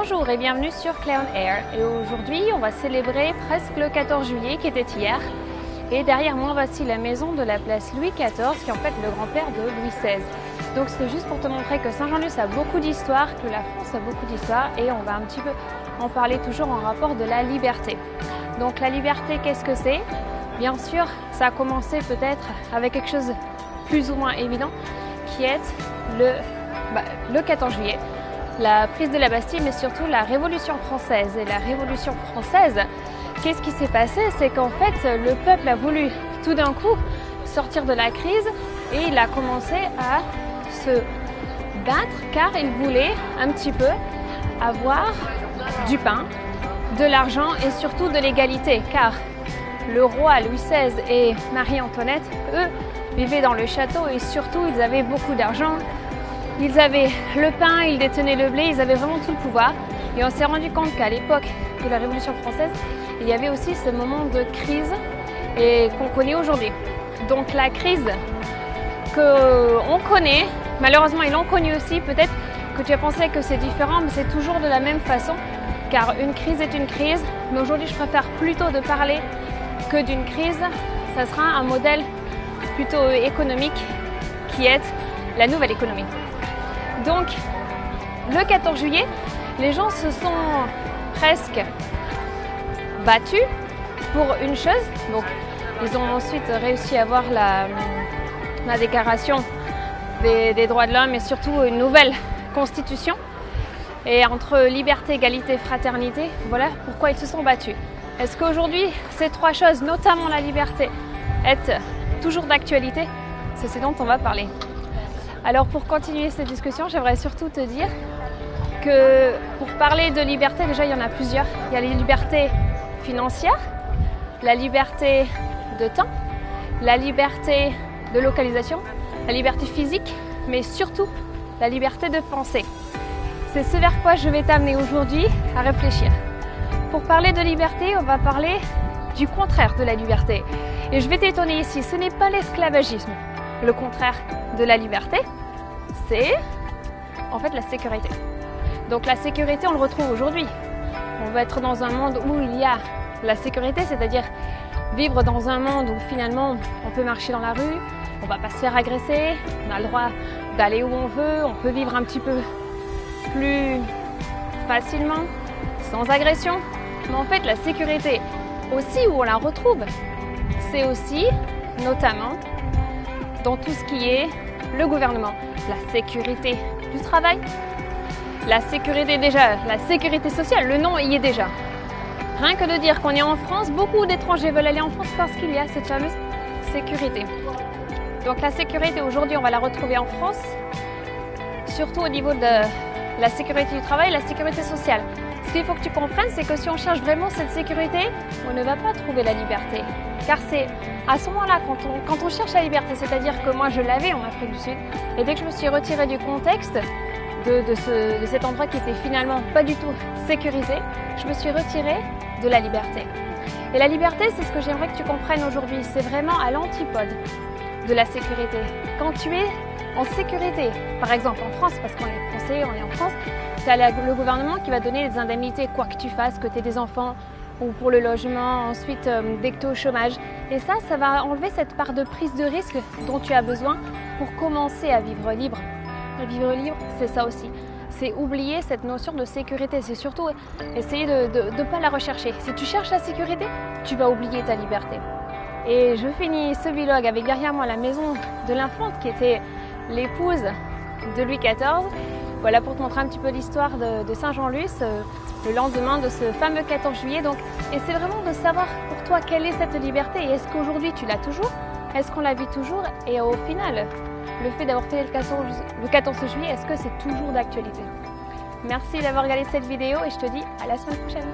Bonjour et bienvenue sur Clay on Air. Et aujourd'hui, on va célébrer presque le 14 juillet qui était hier. Et derrière moi, voici la maison de la place Louis XIV, qui est en fait le grand-père de Louis XVI. Donc c'est juste pour te montrer que Saint-Jean-Luz a beaucoup d'histoire, que la France a beaucoup d'histoire, et on va un petit peu en parler toujours en rapport de la liberté. Donc la liberté, qu'est-ce que c'est? Bien sûr, ça a commencé peut-être avec quelque chose de plus ou moins évident, qui est le 14 juillet. La prise de la Bastille, mais surtout la Révolution française. Et la Révolution française, qu'est-ce qui s'est passé? C'est qu'en fait, le peuple a voulu tout d'un coup sortir de la crise et il a commencé à se battre car il voulait un petit peu avoir du pain, de l'argent et surtout de l'égalité. Car le roi Louis XVI et Marie-Antoinette, eux, vivaient dans le château et surtout, ils avaient beaucoup d'argent. Ils avaient le pain, ils détenaient le blé, ils avaient vraiment tout le pouvoir. Et on s'est rendu compte qu'à l'époque de la Révolution française, il y avait aussi ce moment de crise qu'on connaît aujourd'hui. Donc la crise qu'on connaît, malheureusement ils l'ont connue aussi, peut-être que tu as pensé que c'est différent, mais c'est toujours de la même façon. Car une crise est une crise, mais aujourd'hui je préfère plutôt de parler que d'une crise. Ça sera un modèle plutôt économique qui est la nouvelle économie. Donc, le 14 juillet, les gens se sont presque battus pour une chose. Donc, ils ont ensuite réussi à avoir la déclaration des droits de l'homme et surtout une nouvelle constitution. Et entre liberté, égalité, fraternité, voilà pourquoi ils se sont battus. Est-ce qu'aujourd'hui, ces trois choses, notamment la liberté, est toujours d'actualité? C'est ce dont on va parler. Alors pour continuer cette discussion, j'aimerais surtout te dire que pour parler de liberté, déjà il y en a plusieurs. Il y a la liberté financière, la liberté de temps, la liberté de localisation, la liberté physique, mais surtout la liberté de penser. C'est ce vers quoi je vais t'amener aujourd'hui à réfléchir. Pour parler de liberté, on va parler du contraire de la liberté. Et je vais t'étonner ici, ce n'est pas l'esclavagisme. Le contraire de la liberté, c'est en fait la sécurité. Donc la sécurité, on le retrouve aujourd'hui. On va être dans un monde où il y a la sécurité, c'est-à-dire vivre dans un monde où finalement on peut marcher dans la rue, on ne va pas se faire agresser, on a le droit d'aller où on veut, on peut vivre un petit peu plus facilement, sans agression. Mais en fait, la sécurité aussi où on la retrouve, c'est aussi notamment dans tout ce qui est le gouvernement, la sécurité du travail, la sécurité déjà, la sécurité sociale, le nom y est déjà. Rien que de dire qu'on est en France, beaucoup d'étrangers veulent aller en France parce qu'il y a cette fameuse sécurité. Donc la sécurité aujourd'hui, on va la retrouver en France, surtout au niveau de la sécurité du travail, la sécurité sociale. Ce qu'il faut que tu comprennes, c'est que si on cherche vraiment cette sécurité, on ne va pas trouver la liberté. Car c'est à ce moment-là, quand on cherche la liberté, c'est-à-dire que moi je l'avais en Afrique du Sud, et dès que je me suis retirée du contexte de cet endroit qui était finalement pas du tout sécurisé, je me suis retirée de la liberté. Et la liberté, c'est ce que j'aimerais que tu comprennes aujourd'hui, c'est vraiment à l'antipode de la sécurité. Quand tu es en sécurité, par exemple en France, parce qu'on est français, on est en France, c'est le gouvernement qui va donner des indemnités, quoi que tu fasses, que tu aies des enfants ou pour le logement, ensuite dès que tu es au chômage. Et ça va enlever cette part de prise de risque dont tu as besoin pour commencer à vivre libre. Vivre libre, c'est ça aussi. C'est oublier cette notion de sécurité. C'est surtout essayer de ne pas la rechercher. Si tu cherches la sécurité, tu vas oublier ta liberté. Et je finis ce vlog avec derrière moi la maison de l'infante qui était l'épouse de Louis XIV. Voilà pour te montrer un petit peu l'histoire de Saint-Jean-Luz, le lendemain de ce fameux 14 juillet. Donc, et c'est vraiment de savoir pour toi quelle est cette liberté et est-ce qu'aujourd'hui tu l'as toujours? Est-ce qu'on la vit toujours? Et au final, le fait d'avoir fait le 14 juillet, est-ce que c'est toujours d'actualité? Merci d'avoir regardé cette vidéo et je te dis à la semaine prochaine.